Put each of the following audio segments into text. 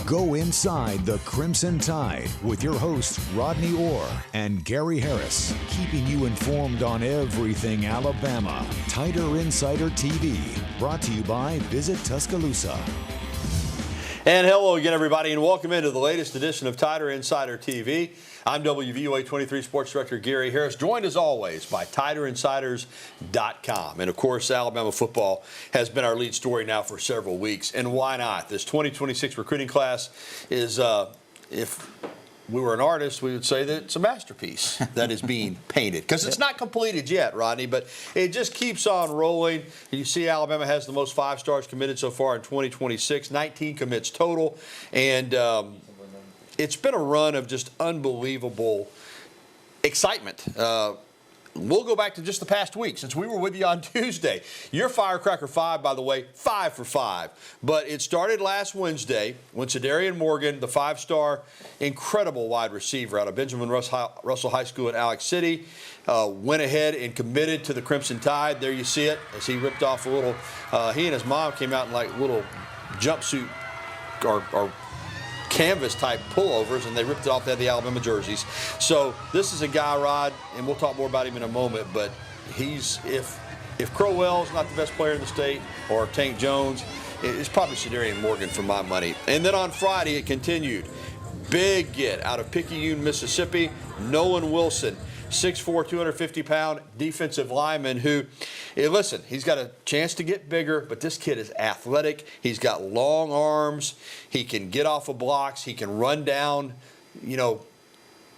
Go inside the Crimson Tide with your hosts Rodney Orr and Gary Harris, keeping you informed on everything Alabama. Tider Insider TV, brought to you by Visit Tuscaloosa. And hello again, everybody, and welcome into the latest edition of Tider Insider TV. I'm WVOA 23 Sports Director Gary Harris, joined as always by TiderInsiders.com. And of course, Alabama football has been our lead story now for several weeks. And why not? This 2026 recruiting class is, if we were an artist, we would say that it's a masterpiece that is being painted. Because it's not completed yet, Rodney, but it just keeps on rolling. You see Alabama has the most 5 stars committed so far in 2026, 19 commits total. And it's been a run of just unbelievable excitement. We'll go back to just the past week since we were with you on Tuesday. Your Firecracker 5, by the way, 5 for 5. But it started last Wednesday when Cedarian Morgan, the 5-star, incredible wide receiver out of Benjamin Russell High School in Alex City, went ahead and committed to the Crimson Tide. There you see it as he ripped off a little. He and his mom came out in like little jumpsuit or canvas type pullovers, and they ripped it off. They had the Alabama jerseys. So this is a guy, Rod, and we'll talk more about him in a moment, but he's, if Crowell's not the best player in the state, or Tank Jones, it's probably Cedarian Morgan for my money. And then on Friday it continued. Big get out of Picayune, Mississippi, Nolan Wilson, 6'4", 250-pound defensive lineman who, listen, he's got a chance to get bigger, but this kid is athletic. He's got long arms. He can get off of blocks. He can run down,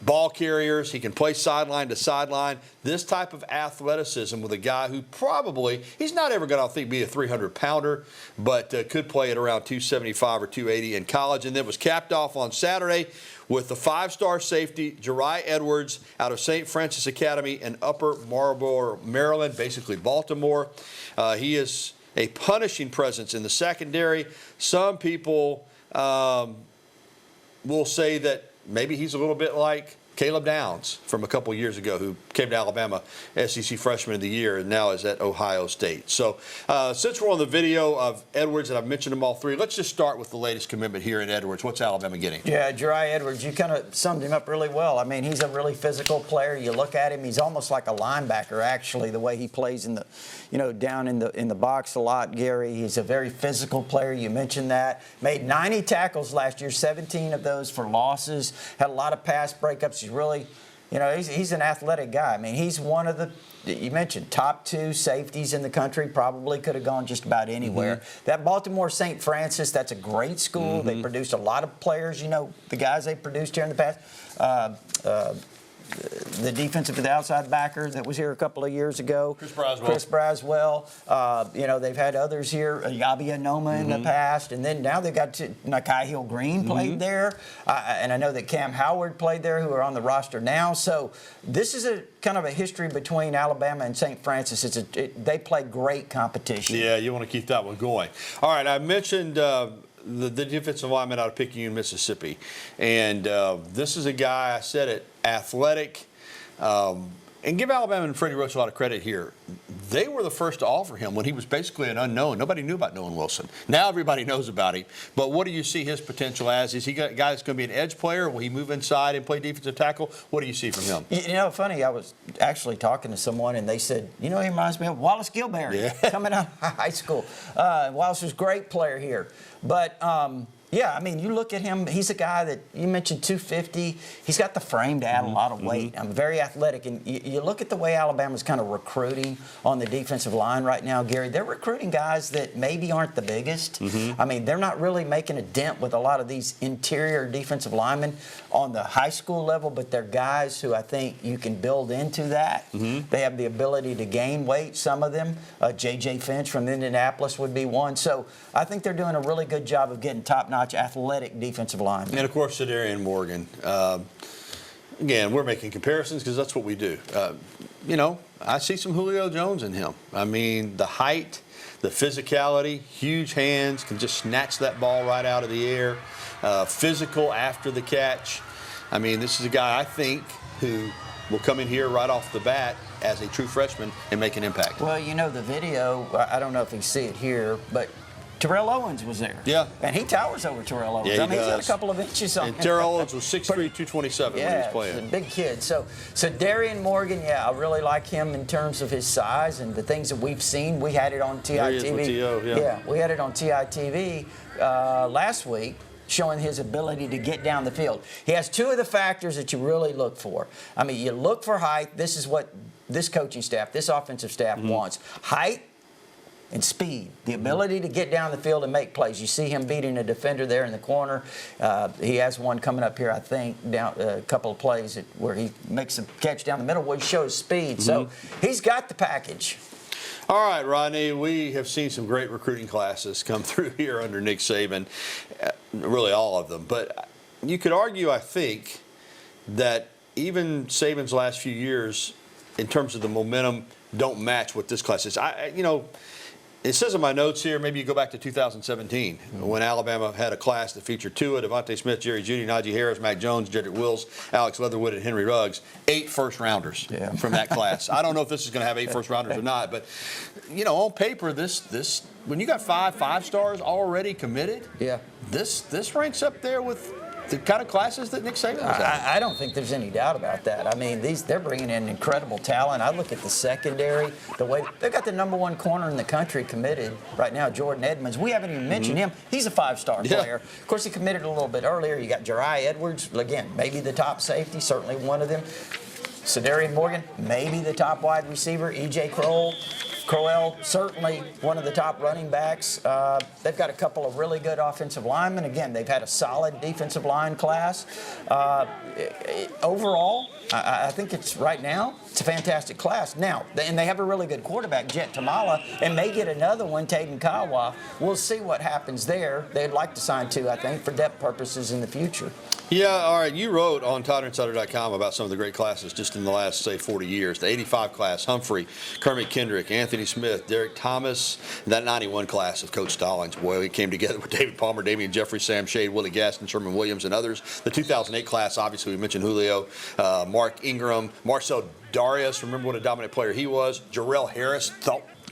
ball carriers. He can play sideline to sideline. This type of athleticism with a guy who probably, he's not ever going to be a 300-pounder, but could play at around 275 or 280 in college. And then was capped off on Saturday with the 5-star safety, Jeriah Edwards, out of St. Francis Academy in Upper Marlboro, Maryland, basically Baltimore. He is a punishing presence in the secondary. Some people will say that maybe he's a little bit like Caleb Downs from a couple years ago, who came to Alabama, SEC Freshman of the Year, and now is at Ohio State. So since we're on the video of Edwards, and I've mentioned them all three, let's just start with the latest commitment here in Edwards. What's Alabama getting? Yeah, Jeriah Edwards, you kind of summed him up really well. I mean, he's a really physical player. You look at him, he's almost like a linebacker, actually, the way he plays in the, down in the box a lot, Gary. He's a very physical player. You mentioned that. Made 90 tackles last year, 17 of those for losses. Had a lot of pass breakups. He's really, he's an athletic guy. I mean, he's one of the, you mentioned, top 2 safeties in the country. Probably could have gone just about anywhere. Mm-hmm. That Baltimore St. Francis, that's a great school. Mm-hmm. They produced a lot of players, the guys they produced here in the past. The defensive outside backer that was here a couple of years ago. Chris Braswell. They've had others here, Yabia Noma in the past. And then now they've got Nakai Hill Green played there. And I know that Cam Howard played there, who are on the roster now. So this is a kind of a history between Alabama and St. Francis. They play great competition. Yeah, you want to keep that one going. All right, I mentioned the defensive lineman out of Picayune, Mississippi. And this is a guy, I said it, athletic. And give Alabama and Freddie Roach a lot of credit here. They were the first to offer him when he was basically an unknown. Nobody knew about Nolan Wilson. Now everybody knows about him. But what do you see his potential as? Is he a guy that's going to be an edge player? Will he move inside and play defensive tackle? What do you see from him? Funny, I was actually talking to someone, and they said, he reminds me of Wallace Gilberry coming out of high school. Wallace was a great player here. But you look at him, he's a guy that, you mentioned 250. He's got the frame to add a lot of weight. Very athletic. And you look at the way Alabama's kind of recruiting on the defensive line right now, Gary. They're recruiting guys that maybe aren't the biggest. I mean, they're not really making a dent with a lot of these interior defensive linemen on the high school level, but they're guys who I think you can build into that. They have the ability to gain weight, some of them. J.J. Finch from Indianapolis would be one. So I think they're doing a really good job of getting top-notch athletic defensive linemen. And, of course, Cedarian Morgan. Again, we're making comparisons because that's what we do. I see some Julio Jones in him. I mean, the height, the physicality, huge hands, can just snatch that ball right out of the air. Physical after the catch. I mean, this is a guy, I think, who will come in here right off the bat as a true freshman and make an impact. Well, the video, I don't know if you see it here, but Terrell Owens was there. Yeah. And he towers over Terrell Owens. Yeah, I mean, he's got does. a couple of inches on him. And Terrell Owens was 6'3", 227 when he was playing. He's a big kid. So Darian Morgan, I really like him in terms of his size and the things that we've seen. We had it on TITV. We had it on TITV last week, showing his ability to get down the field. He has two of the factors that you really look for. I mean, you look for height. This is what this coaching staff, this offensive staff wants. Height and speed, the ability to get down the field and make plays. You see him beating a defender there in the corner. He has one coming up here, I think, down a couple of plays where he makes a catch down the middle where he shows speed. So he's got the package. All right, Rodney, we have seen some great recruiting classes come through here under Nick Saban, really all of them. But you could argue, I think, that even Saban's last few years, in terms of the momentum, don't match what this class is. It says in my notes here, maybe you go back to 2017 when Alabama had a class that featured Tua, Devontae Smith, Jerry Jeudy, Najee Harris, Mac Jones, Jedrick Wills, Alex Leatherwood, and Henry Ruggs. 8 first-rounders from that class. I don't know if this is going to have 8 first-rounders or not, but, on paper, this when you got 5 stars already committed, this ranks up there with the kind of classes that Nick Saban was at. I don't think there's any doubt about that. I mean, they're bringing in incredible talent. I look at the secondary, the way they've got the #1 corner in the country committed right now, Jordan Edmonds. We haven't even mentioned him. He's a 5-star player. Of course, he committed a little bit earlier. You got Jariah Edwards, again, maybe the top safety, certainly one of them. Darian Morgan, maybe the top wide receiver. E.J. Crowell, certainly one of the top running backs. They've got a couple of really good offensive linemen. Again, they've had a solid defensive line class. Overall, I think it's right now, it's a fantastic class. Now, and they have a really good quarterback, Jet Tamala, and may get another one, Taden Kawa. We'll see what happens there. They'd like to sign 2, I think, for depth purposes in the future. Yeah, all right. You wrote on TiderInsider.com about some of the great classes just in the last, say, 40 years. The 85 class, Humphrey, Kermit Kendrick, Anthony Smith, Derek Thomas, that 91 class of Coach Stallings. Boy, he came together with David Palmer, Damian Jeffrey, Sam Shade, Willie Gaston, Sherman Williams, and others. The 2008 class, obviously, we mentioned Julio, Mark Ingram, Marcel Darius. Remember what a dominant player he was. Jarrell Harris,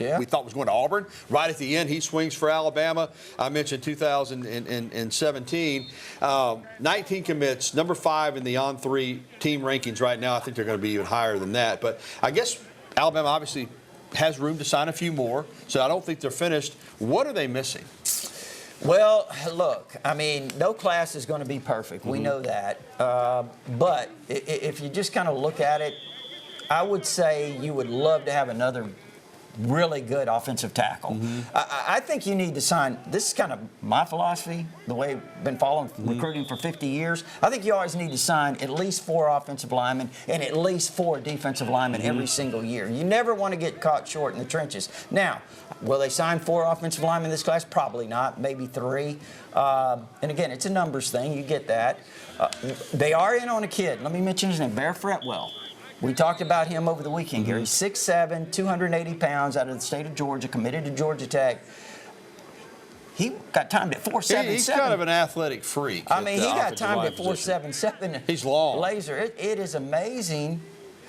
we thought was going to Auburn. Right at the end, he swings for Alabama. I mentioned 2017. 19 commits, number 5 in the On3 team rankings right now. I think they're going to be even higher than that. But I guess Alabama obviously has room to sign a few more, so I don't think they're finished. What are they missing? Well, look, I mean, no class is going to be perfect. We know that. But if you just kind of look at it, I would say you would love to have another really good offensive tackle. I think you need to sign, this is kind of my philosophy, the way I've been following recruiting for 50 years. I think you always need to sign at least 4 offensive linemen and at least 4 defensive linemen every single year. You never want to get caught short in the trenches. Now, will they sign 4 offensive linemen in this class? Probably not, maybe 3. And again, it's a numbers thing, you get that. They are in on a kid. Let me mention his name, Bear Fretwell. We talked about him over the weekend, Gary. 6'7", 280 pounds, out of the state of Georgia, committed to Georgia Tech. He got timed at 4.77. He's kind of an athletic freak. I mean, he got timed at 4.77. He's long. Laser. It is amazing.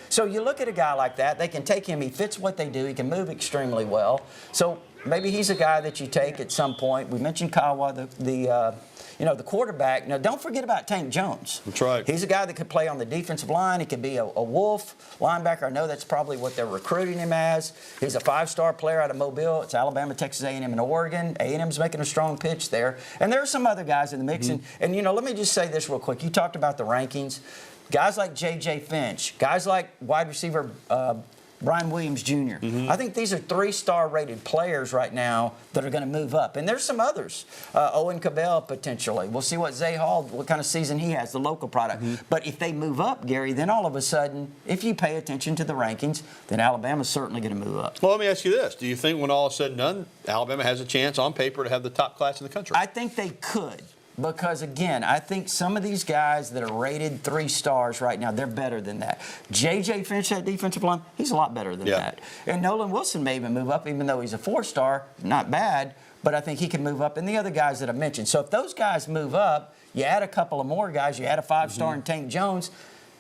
So you look at a guy like that, they can take him. He fits what they do. He can move extremely well. So maybe he's a guy that you take at some point. We mentioned Kawa, the quarterback. Now, don't forget about Tank Jones. That's right. He's a guy that could play on the defensive line. He could be a wolf linebacker. I know that's probably what they're recruiting him as. He's a 5-star player out of Mobile. It's Alabama, Texas A&M, and Oregon. A&M's making a strong pitch there. And there are some other guys in the mix. And let me just say this real quick. You talked about the rankings. Guys like J.J. Finch, guys like wide receiver Brian Williams Jr. I think these are 3-star rated players right now that are going to move up. And there's some others. Owen Cabell, potentially. We'll see what Zay Hall, what kind of season he has, the local product. But if they move up, Gary, then all of a sudden, if you pay attention to the rankings, then Alabama's certainly going to move up. Well, let me ask you this. Do you think when all is said and done, Alabama has a chance on paper to have the top class in the country? I think they could. Because, again, I think some of these guys that are rated 3 stars right now, they're better than that. J.J. Finch, that defensive line, he's a lot better than that. And Nolan Wilson may even move up, even though he's a 4-star, not bad, but I think he can move up. And the other guys that I mentioned. So if those guys move up, you add a couple of more guys, you add a 5-star in Tank Jones,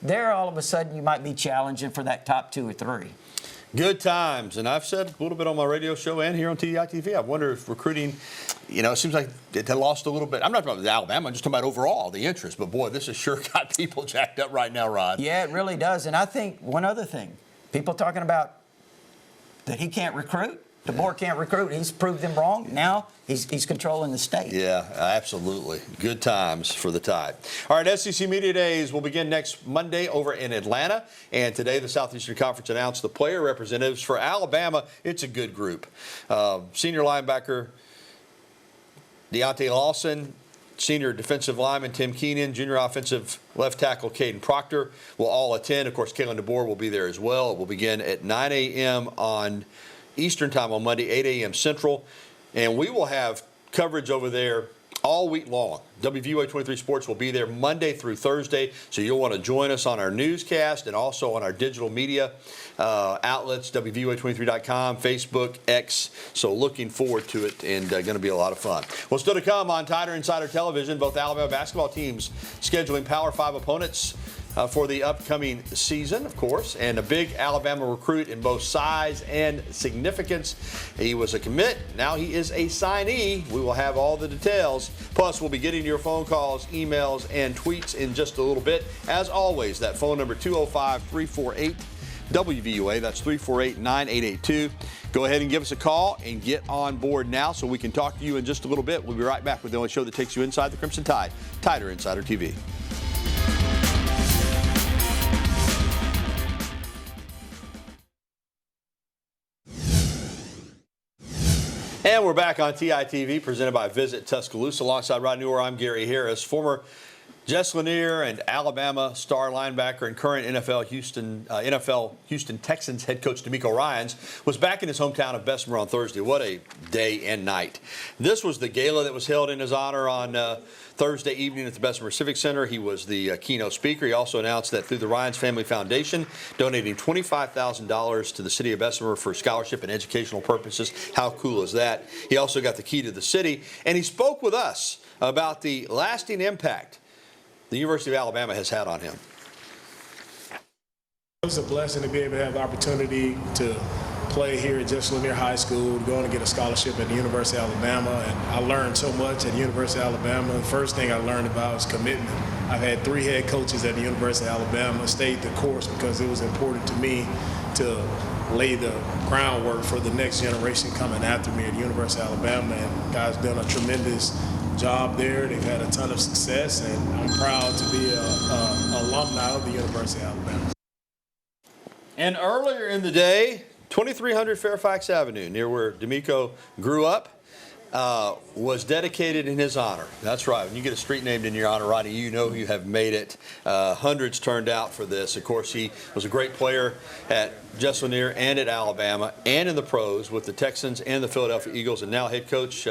there all of a sudden you might be challenging for that top 2 or 3. Good times. And I've said a little bit on my radio show and here on TDI-TV, I wonder if recruiting, it seems like it had lost a little bit. I'm not talking about Alabama, I'm just talking about overall, the interest. But, boy, this has sure got people jacked up right now, Rod. Yeah, it really does. And I think one other thing, people talking about that he can't recruit. The board can't recruit. He's proved them wrong. Now he's controlling the state. Yeah, absolutely. Good times for the Tide. All right, SEC Media Days will begin next Monday over in Atlanta. And today the Southeastern Conference announced the player representatives for Alabama. It's a good group. Senior linebacker Deontay Lawson, senior defensive lineman Tim Keenan, junior offensive left tackle Caden Proctor will all attend. Of course, Kalen DeBoer will be there as well. It will begin at 9 a.m. on Eastern time on Monday, 8 a.m. Central. And we will have coverage over there all week long. WVUA 23 Sports will be there Monday through Thursday, so you'll want to join us on our newscast and also on our digital media outlets, WVUA23.com, Facebook, X. So looking forward to it and going to be a lot of fun. Well, still to come on Tider Insider Television, both Alabama basketball teams scheduling Power 5 opponents for the upcoming season, of course, and a big Alabama recruit in both size and significance. He was a commit. Now he is a signee. We will have all the details. Plus, we'll be getting your phone calls, emails, and tweets in just a little bit. As always, that phone number 205-348-WVUA. That's 348-9882. Go ahead and give us a call and get on board now so we can talk to you in just a little bit. We'll be right back with the only show that takes you inside the Crimson Tide, Tider Insider TV. And we're back on TITV, presented by Visit Tuscaloosa. Alongside Rodney Orr, I'm Gary Harris. Former Jess Lanier and Alabama star linebacker and current NFL Houston Texans head coach DeMeco Ryans was back in his hometown of Bessemer on Thursday. What a day and night. This was the gala that was held in his honor on Thursday evening at the Bessemer Civic Center. He was the keynote speaker. He also announced that through the Ryans Family Foundation, donating $25,000 to the city of Bessemer for scholarship and educational purposes. How cool is that? He also got the key to the city, and he spoke with us about the lasting impact the University of Alabama has had on him. It was a blessing to be able to have the opportunity to play here at Jess Lanier High School, going to get a scholarship at the University of Alabama, and I learned so much at the University of Alabama. The first thing I learned about was commitment. I've had 3 head coaches at the University of Alabama, stayed the course because it was important to me to lay the groundwork for the next generation coming after me at the University of Alabama, and guys done a tremendous job there. They've had a ton of success, and I'm proud to be an alumni of the University of Alabama. And earlier in the day, 2300 Fairfax Avenue, near where DeMeco grew up, was dedicated in his honor. That's right. When you get a street named in your honor, Rodney, you know you have made it. Hundreds turned out for this. Of course, he was a great player at Jess Lanier and at Alabama and in the pros with the Texans and the Philadelphia Eagles, and now head coach.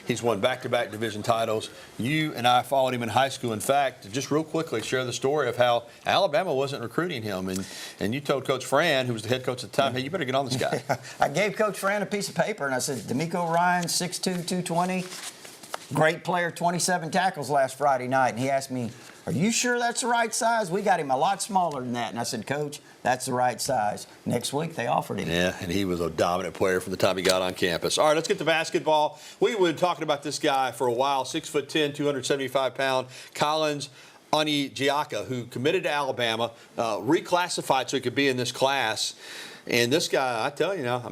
He's won back-to-back division titles. You and I followed him in high school. In fact, just real quickly, share the story of how Alabama wasn't recruiting him, and you told Coach Fran, who was the head coach at the time, hey, you better get on this guy. I gave Coach Fran a piece of paper, and I said, DeMeco Ryans, 6'2", 220, great player, 27 tackles last Friday night. And he asked me, are you sure that's the right size? We got him a lot smaller than that. And I said, Coach, that's the right size. Next week, they offered him. Yeah, and he was a dominant player from the time he got on campus. All right, let's get to basketball. We've been talking about this guy for a while, 6'10", 275-pound, Collins Onigiaka, who committed to Alabama, reclassified so he could be in this class. And this guy, I'm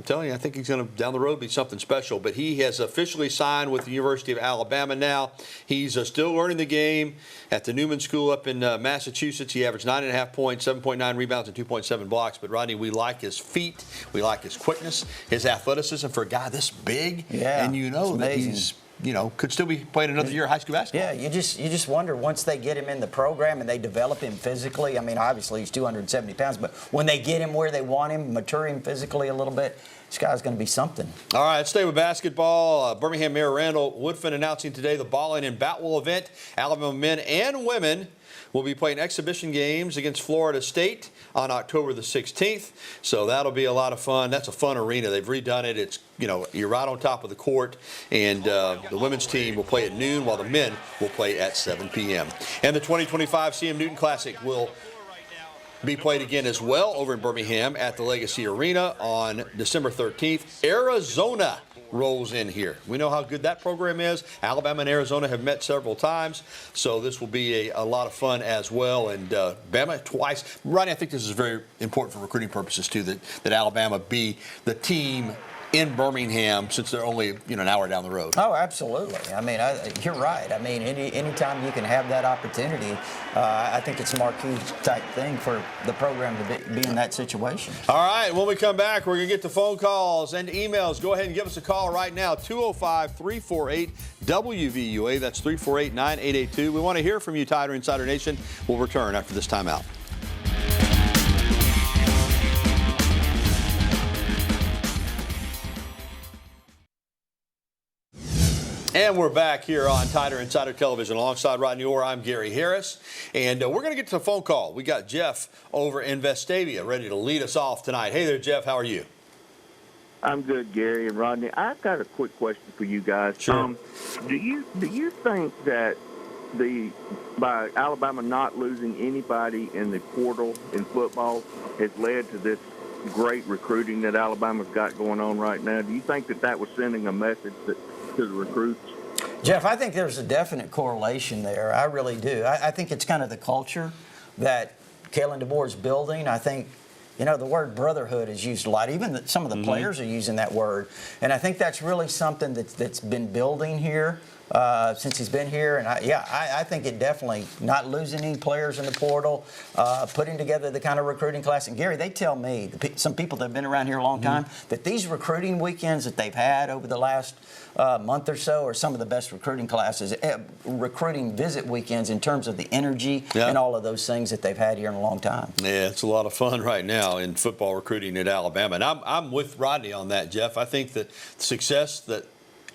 telling you, I think he's going to, down the road, be something special. But he has officially signed with the University of Alabama now. He's still learning the game at the Newman School up in Massachusetts. He averaged 9.5 points, 7.9 rebounds, and 2.7 blocks. But, Rodney, we like his feet. We like his quickness, his athleticism for a guy this big. Yeah, and you know that he's, could still be playing another year of high school basketball. Yeah, you just wonder, once they get him in the program and they develop him physically, I mean, obviously he's 270 pounds, but when they get him where they want him, mature him physically a little bit, this guy's going to be something. All right, let's stay with basketball. Birmingham Mayor Randall Woodfin announcing today the Ball-In and Batwell event. Alabama men and women will be playing exhibition games against Florida State on October the 16th. So that'll be a lot of fun. That's a fun arena. They've redone it. It's, you're right on top of the court. And the women's team will play at noon while the men will play at 7 p.m. And the 2025 CM Newton Classic will be played again as well over in Birmingham at the Legacy Arena on December 13th. Arizona rolls in here. We know how good that program is. Alabama and Arizona have met several times, so this will be a lot of fun as well. And Bama twice. Rodney, I think this is very important for recruiting purposes too, that Alabama be the team in Birmingham, since they're only an hour down the road. Oh, absolutely. I mean, you're right. I mean, anytime you can have that opportunity, I think it's a marquee type thing for the program to be in that situation. All right, when we come back, we're going to get to phone calls and emails. Go ahead and give us a call right now, 205-348-WVUA. That's 348-9882. We want to hear from you, Tider Insider Nation. We'll return after this timeout. And we're back here on Tider Insider Television alongside Rodney Orr. I'm Gary Harris, and we're going to get to the phone call. We got Jeff over in Vestavia ready to lead us off tonight. Hey there, Jeff. How are you? I'm good, Gary and Rodney. I've got a quick question for you guys. Sure. Do you think that by Alabama not losing anybody in the portal in football has led to this great recruiting that Alabama's got going on right now? Do you think that was sending a message to the recruits? Jeff, I think there's a definite correlation there. I really do. I think it's kind of the culture that Kalen DeBoer is building. I think, the word brotherhood is used a lot. Even some of the players are using that word. And I think that's really something that's been building here since he's been here. And I think it definitely, not losing any players in the portal, putting together the kind of recruiting class. And Gary, they tell me, some people that have been around here a long time, that these recruiting weekends that they've had over the last month or so are some of the best recruiting classes, recruiting visit weekends in terms of the energy and all of those things that they've had here in a long time. Yeah, it's a lot of fun right now in football recruiting at Alabama. And I'm with Rodney on that, Jeff. I think that success that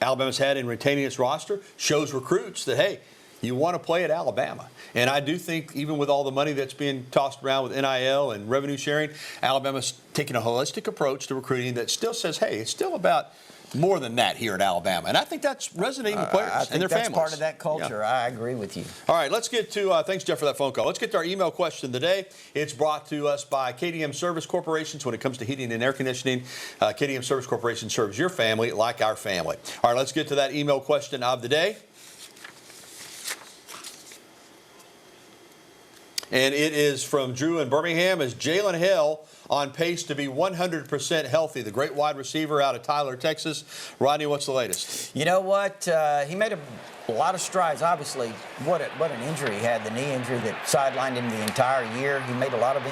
Alabama's had in retaining its roster shows recruits that, hey, you want to play at Alabama. And I do think even with all the money that's being tossed around with NIL and revenue sharing, Alabama's taking a holistic approach to recruiting that still says, hey, it's still about more than that here at Alabama. And I think that's resonating with players and their families. That's part of that culture. Yeah. I agree with you. All right, let's get to, thanks, Jeff, for that phone call. Let's get to our email question today. It's brought to us by KDM Service Corporation. So when it comes to heating and air conditioning, KDM Service Corporation serves your family like our family. All right, let's get to that email question of the day. And it is from Drew in Birmingham. Is Jalen Hill on pace to be 100% healthy? The great wide receiver out of Tyler, Texas. Rodney, what's the latest? You know what? He made a lot of strides. Obviously, what an injury he had, the knee injury that sidelined him the entire year. He made a lot of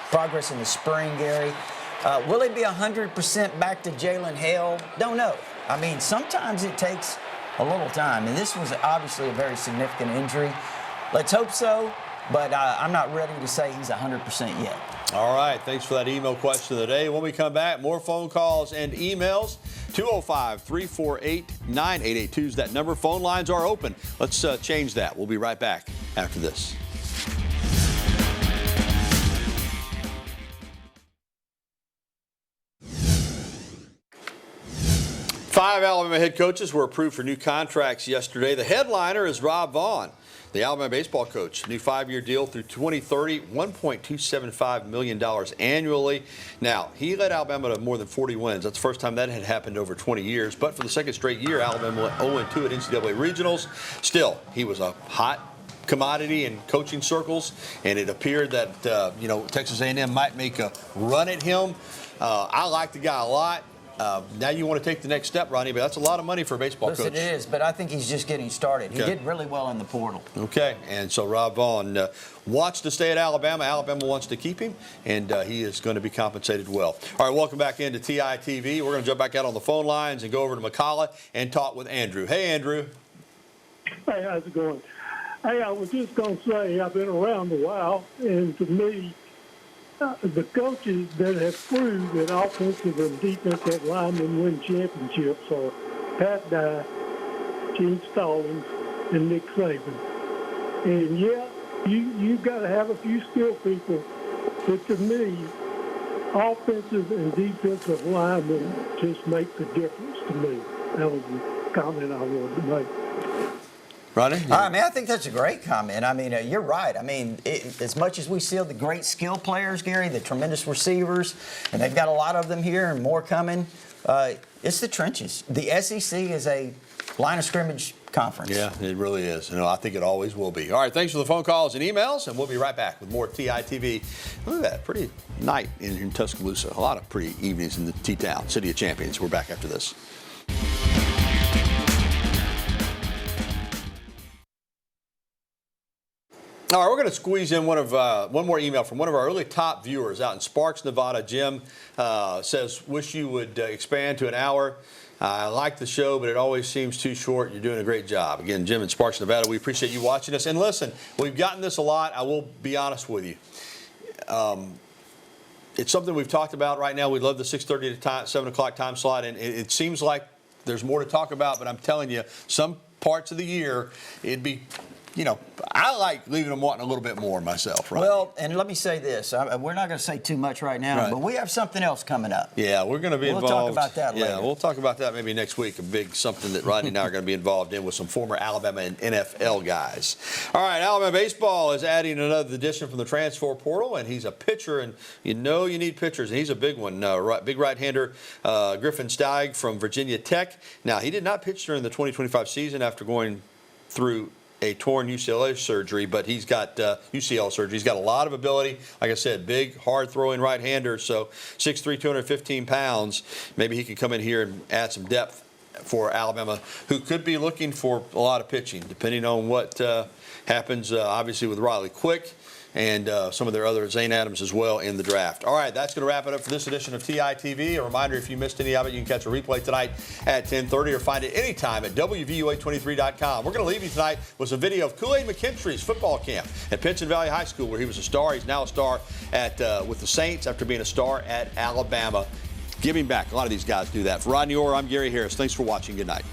progress in the spring, Gary. Will he be 100% back to Jalen Hill? Don't know. I mean, sometimes it takes a little time. And this was obviously a very significant injury. Let's hope so. But I'm not ready to say he's 100% yet. All right. Thanks for that email question of the day. When we come back, more phone calls and emails. 205-348-9882 is that number. Phone lines are open. Let's change that. We'll be right back after this. Five Alabama head coaches were approved for new contracts yesterday. The headliner is Rob Vaughn, the Alabama baseball coach. New 5-year deal through 2030, $1.275 million annually. Now, he led Alabama to more than 40 wins. That's the first time that had happened over 20 years. But for the second straight year, Alabama went 0-2 at NCAA regionals. Still, he was a hot commodity in coaching circles, and it appeared that Texas A&M might make a run at him. I like the guy a lot. Now you want to take the next step, Rodney, but that's a lot of money for a baseball coach. Listen, it is, but I think he's just getting started. He did really well in the portal. Okay, and so Rob Vaughn wants to stay at Alabama. Alabama wants to keep him, and he is going to be compensated well. All right, welcome back into TITV. We're going to jump back out on the phone lines and go over to McCalla and talk with Andrew. Hey, Andrew. Hey, how's it going? Hey, I was just going to say I've been around a while, and to me, the coaches that have proved that offensive and defensive linemen win championships are Pat Dye, Gene Stallings, and Nick Saban. And, you've got to have a few skill people, but to me, offensive and defensive linemen just make the difference to me. That was the comment I wanted to make. Rodney? I think that's a great comment. I mean, you're right. I mean, as much as we see the great skill players, Gary, the tremendous receivers, and they've got a lot of them here and more coming, it's the trenches. The SEC is a line of scrimmage conference. Yeah, it really is. I think it always will be. All right, thanks for the phone calls and emails, and we'll be right back with more TITV. Look at that, pretty night in Tuscaloosa. A lot of pretty evenings in the T-Town, City of Champions. We're back after this. All right, we're going to squeeze in one more email from one of our really top viewers out in Sparks, Nevada. Jim says, wish you would expand to an hour. I like the show, but it always seems too short. You're doing a great job. Again, Jim in Sparks, Nevada, we appreciate you watching us. And listen, we've gotten this a lot. I will be honest with you. It's something we've talked about right now. We love the 6:30 to 7 o'clock time slot, and it seems like there's more to talk about, but I'm telling you, some parts of the year, it'd be, I like leaving them wanting a little bit more myself, right? Well, and let me say this. We're not going to say too much right now, but we have something else coming up. Yeah, we're going to be involved. We'll talk about that later. Yeah, we'll talk about that maybe next week, a big something that Rodney and I are going to be involved in with some former Alabama and NFL guys. All right, Alabama baseball is adding another addition from the transfer portal, and he's a pitcher, and you need pitchers, and he's a big one. Big right-hander Griffin Steig from Virginia Tech. Now, he did not pitch during the 2025 season after going through a torn UCL surgery, but he's got UCL surgery. He's got a lot of ability. Like I said, big, hard-throwing right-hander, so 6'3", 215 pounds. Maybe he can come in here and add some depth for Alabama, who could be looking for a lot of pitching, depending on what happens, obviously, with Riley Quick and some of their other Zane Adams as well in the draft. All right, that's going to wrap it up for this edition of TITV. A reminder, if you missed any of it, you can catch a replay tonight at 10:30 or find it anytime at WVUA23.com. We're going to leave you tonight with some video of Kool-Aid McKinstry's football camp at Pinson Valley High School, where he was a star. He's now a star with the Saints after being a star at Alabama. Giving back. A lot of these guys do that. For Rodney Orr, I'm Gary Harris. Thanks for watching. Good night.